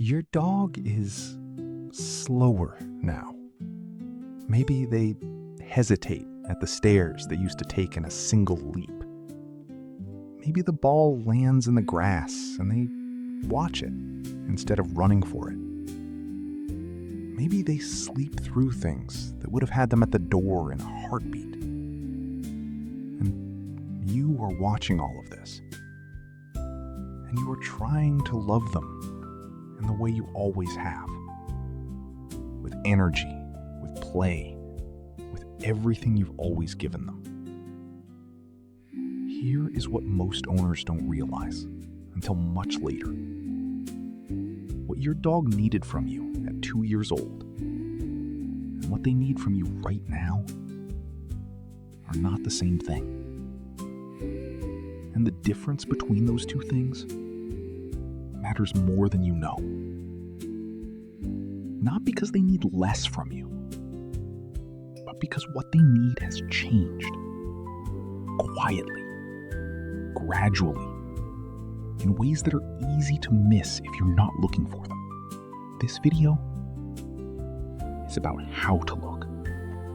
Your dog is slower now. Maybe they hesitate at the stairs they used to take in a single leap. Maybe the ball lands in the grass and they watch it instead of running for it. Maybe they sleep through things that would have had them at the door in a heartbeat. And you are watching all of this. And you are trying to love them in the way you always have. With energy, with play, with everything you've always given them. Here is what most owners don't realize until much later. What your dog needed from you at 2 years old and what they need from you right now are not the same thing. And the difference between those two things matters more than you know. Not because they need less from you, but because what they need has changed. Quietly, gradually, in ways that are easy to miss if you're not looking for them. This video is about how to look.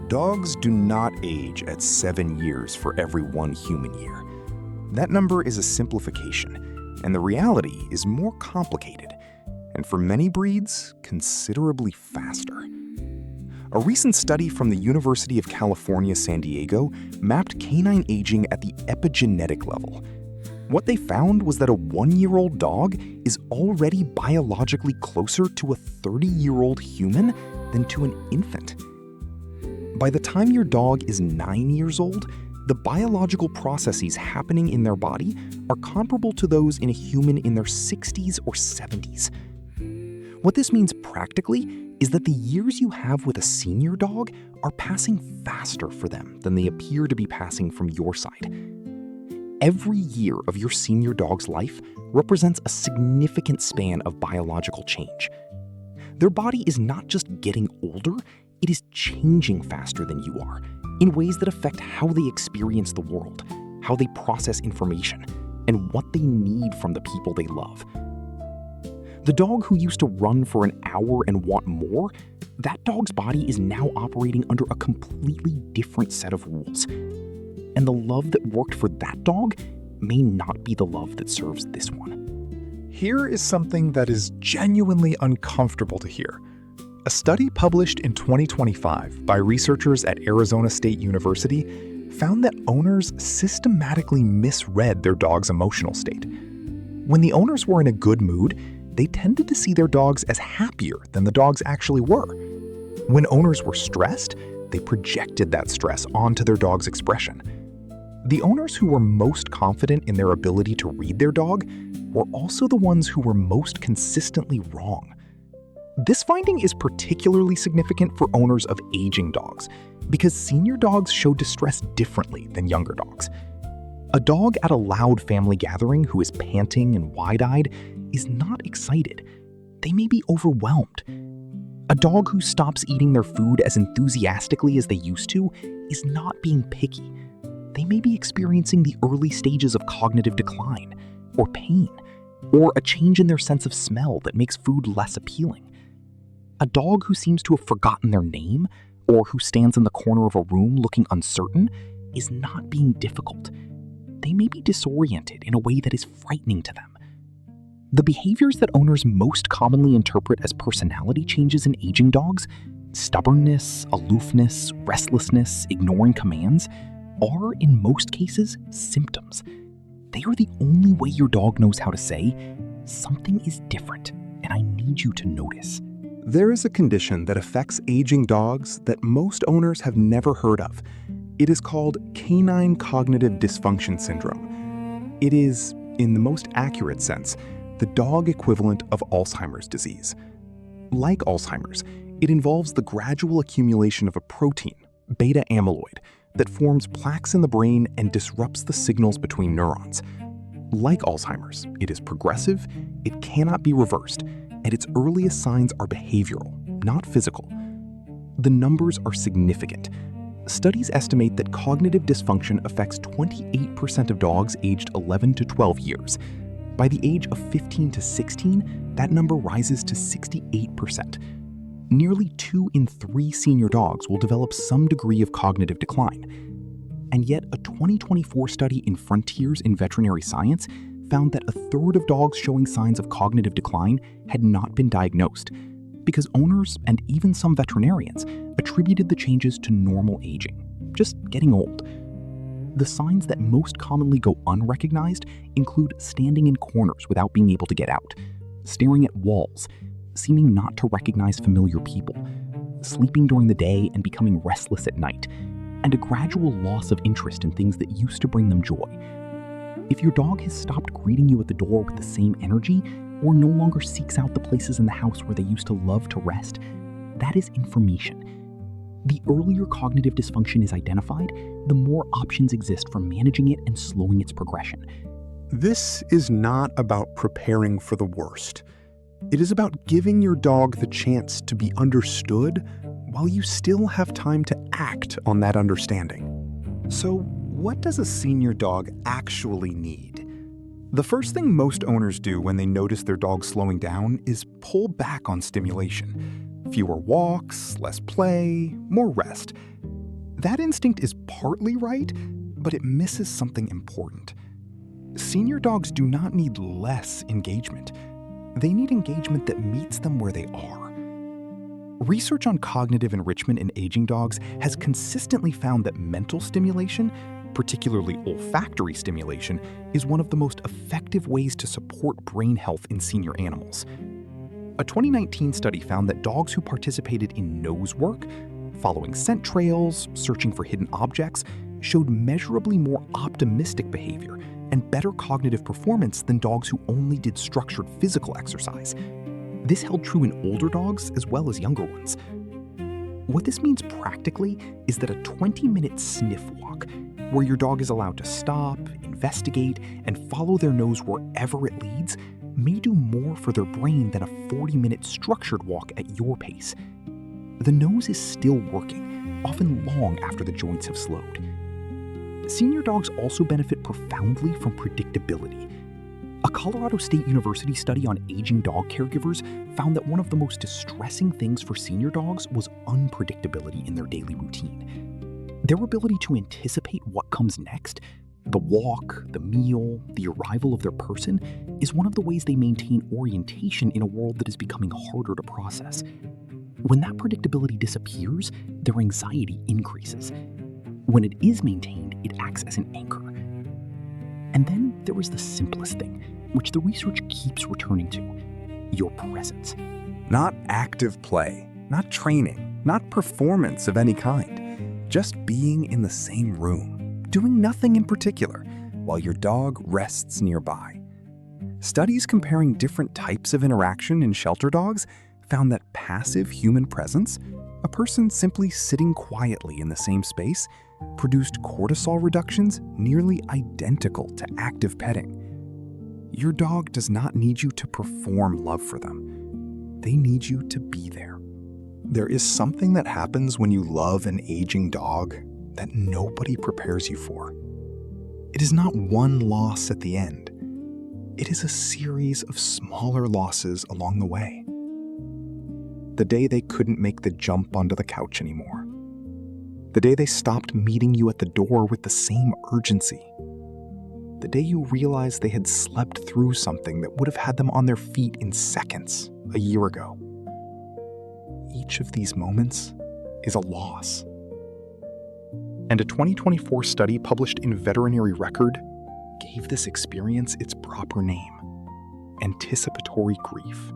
Dogs do not age at 7 years for every 1 human year. That number is a simplification, and the reality is more complicated, and for many breeds, considerably faster. A recent study from the University of California, San Diego mapped canine aging at the epigenetic level. What they found was that a 1-year-old dog is already biologically closer to a 30-year-old human than to an infant. By the time your dog is 9 years old, the biological processes happening in their body are comparable to those in a human in their 60s or 70s. What this means practically is that the years you have with a senior dog are passing faster for them than they appear to be passing from your side. Every year of your senior dog's life represents a significant span of biological change. Their body is not just getting older, it is changing faster than you are, in ways that affect how they experience the world, how they process information, and what they need from the people they love. The dog who used to run for an hour and want more, that dog's body is now operating under a completely different set of rules. And the love that worked for that dog may not be the love that serves this one. Here is something that is genuinely uncomfortable to hear. A study published in 2025 by researchers at Arizona State University found that owners systematically misread their dog's emotional state. When the owners were in a good mood, they tended to see their dogs as happier than the dogs actually were. When owners were stressed, they projected that stress onto their dog's expression. The owners who were most confident in their ability to read their dog were also the ones who were most consistently wrong. This finding is particularly significant for owners of aging dogs because senior dogs show distress differently than younger dogs. A dog at a loud family gathering who is panting and wide-eyed is not excited. They may be overwhelmed. A dog who stops eating their food as enthusiastically as they used to is not being picky. They may be experiencing the early stages of cognitive decline, or pain, or a change in their sense of smell that makes food less appealing. A dog who seems to have forgotten their name, or who stands in the corner of a room looking uncertain, is not being difficult. They may be disoriented in a way that is frightening to them. The behaviors that owners most commonly interpret as personality changes in aging dogs, stubbornness, aloofness, restlessness, ignoring commands, are in most cases symptoms. They are the only way your dog knows how to say, "Something is different, and I need you to notice." There is a condition that affects aging dogs that most owners have never heard of. It is called Canine Cognitive Dysfunction Syndrome. It is, in the most accurate sense, the dog equivalent of Alzheimer's disease. Like Alzheimer's, it involves the gradual accumulation of a protein, beta amyloid, that forms plaques in the brain and disrupts the signals between neurons. Like Alzheimer's, it is progressive, it cannot be reversed, and its earliest signs are behavioral, not physical. The numbers are significant. Studies estimate that cognitive dysfunction affects 28% of dogs aged 11 to 12 years. By the age of 15 to 16, that number rises to 68%. Nearly 2 in 3 senior dogs will develop some degree of cognitive decline. And yet, a 2024 study in Frontiers in Veterinary Science found that a third of dogs showing signs of cognitive decline had not been diagnosed, because owners and even some veterinarians attributed the changes to normal aging, just getting old. The signs that most commonly go unrecognized include standing in corners without being able to get out, staring at walls, seeming not to recognize familiar people, sleeping during the day and becoming restless at night, and a gradual loss of interest in things that used to bring them joy. If your dog has stopped greeting you at the door with the same energy, or no longer seeks out the places in the house where they used to love to rest, that is information. The earlier cognitive dysfunction is identified, the more options exist for managing it and slowing its progression. This is not about preparing for the worst. It is about giving your dog the chance to be understood while you still have time to act on that understanding. So, what does a senior dog actually need? The first thing most owners do when they notice their dog slowing down is pull back on stimulation. Fewer walks, less play, more rest. That instinct is partly right, but it misses something important. Senior dogs do not need less engagement. They need engagement that meets them where they are. Research on cognitive enrichment in aging dogs has consistently found that mental stimulation, particularly olfactory stimulation, is one of the most effective ways to support brain health in senior animals. A 2019 study found that dogs who participated in nose work, following scent trails, searching for hidden objects, showed measurably more optimistic behavior and better cognitive performance than dogs who only did structured physical exercise. This held true in older dogs as well as younger ones. What this means practically is that a 20-minute sniff walk, where your dog is allowed to stop, investigate, and follow their nose wherever it leads, may do more for their brain than a 40-minute structured walk at your pace. The nose is still working, often long after the joints have slowed. Senior dogs also benefit profoundly from predictability. A Colorado State University study on aging dog caregivers found that one of the most distressing things for senior dogs was unpredictability in their daily routine. Their ability to anticipate what comes next, the walk, the meal, the arrival of their person, is one of the ways they maintain orientation in a world that is becoming harder to process. When that predictability disappears, their anxiety increases. When it is maintained, it acts as an anchor. And then there is the simplest thing, which the research keeps returning to: your presence. Not active play, not training, not performance of any kind. Just being in the same room, doing nothing in particular, while your dog rests nearby. Studies comparing different types of interaction in shelter dogs found that passive human presence, a person simply sitting quietly in the same space, produced cortisol reductions nearly identical to active petting. Your dog does not need you to perform love for them. They need you to be there. There is something that happens when you love an aging dog that nobody prepares you for. It is not one loss at the end. It is a series of smaller losses along the way. The day they couldn't make the jump onto the couch anymore. The day they stopped meeting you at the door with the same urgency. The day you realized they had slept through something that would have had them on their feet in seconds a year ago. Each of these moments is a loss. And a 2024 study published in Veterinary Record gave this experience its proper name: anticipatory grief.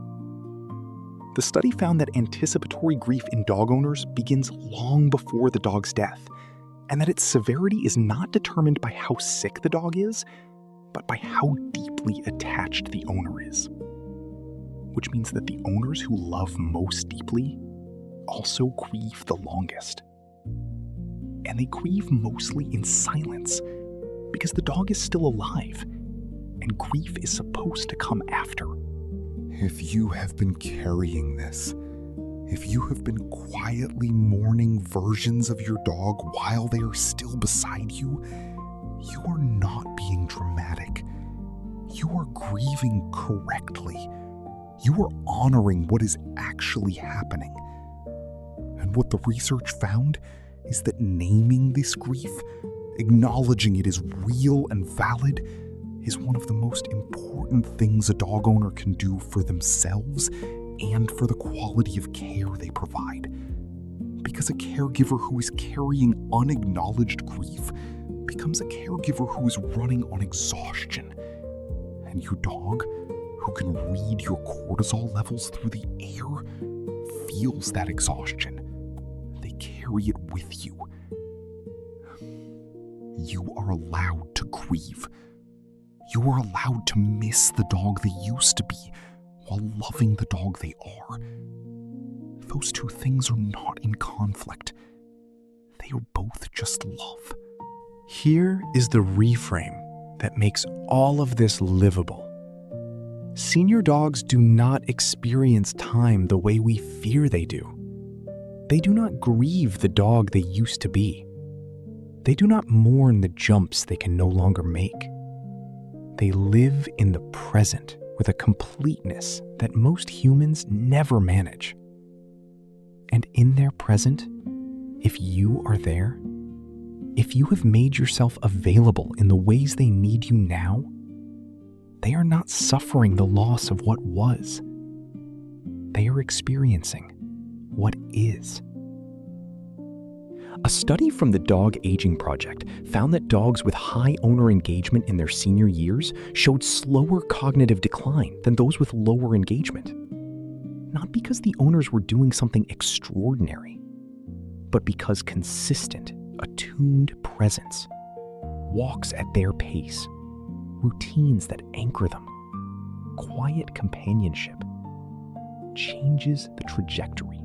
The study found that anticipatory grief in dog owners begins long before the dog's death, and that its severity is not determined by how sick the dog is, but by how deeply attached the owner is. Which means that the owners who love most deeply also grieve the longest. And they grieve mostly in silence, because the dog is still alive, and grief is supposed to come after. If you have been carrying this, if you have been quietly mourning versions of your dog while they are still beside you, you are not being dramatic. you are grieving correctly. You are honoring what is actually happening. And what the research found is that naming this grief, acknowledging it is real and valid, is one of the most important things a dog owner can do for themselves and for the quality of care they provide. Because a caregiver who is carrying unacknowledged grief becomes a caregiver who is running on exhaustion. And your dog, who can read your cortisol levels through the air, feels that exhaustion. They carry it with you. You are allowed to grieve. You are allowed to miss the dog they used to be while loving the dog they are. Those two things are not in conflict. They are both just love. Here is the reframe that makes all of this livable. Senior dogs do not experience time the way we fear they do. They do not grieve the dog they used to be. They do not mourn the jumps they can no longer make. They live in the present with a completeness that most humans never manage. And in their present, if you are there, if you have made yourself available in the ways they need you now, they are not suffering the loss of what was. They are experiencing what is. A study from the Dog Aging Project found that dogs with high owner engagement in their senior years showed slower cognitive decline than those with lower engagement. Not because the owners were doing something extraordinary, but because consistent, attuned presence, walks at their pace, routines that anchor them, quiet companionship, changes the trajectory.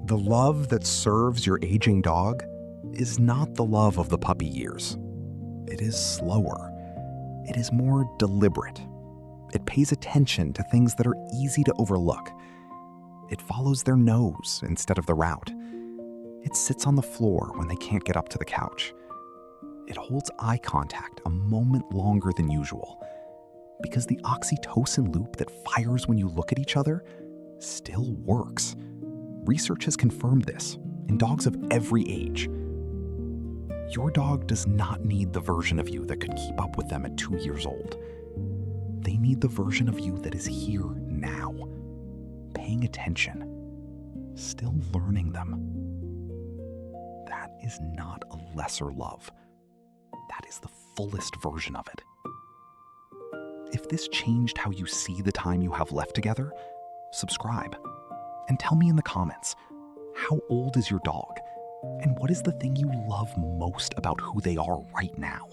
The love that serves your aging dog is not the love of the puppy years. It is slower. It is more deliberate. It pays attention to things that are easy to overlook. It follows their nose instead of the route. It sits on the floor when they can't get up to the couch. It holds eye contact a moment longer than usual because the oxytocin loop that fires when you look at each other still works. Research has confirmed this in dogs of every age. Your dog does not need the version of you that could keep up with them at 2 years old. They need the version of you that is here now, paying attention, still learning them. That is not a lesser love. That is the fullest version of it. If this changed how you see the time you have left together, subscribe and tell me in the comments, how old is your dog? And what is the thing you love most about who they are right now?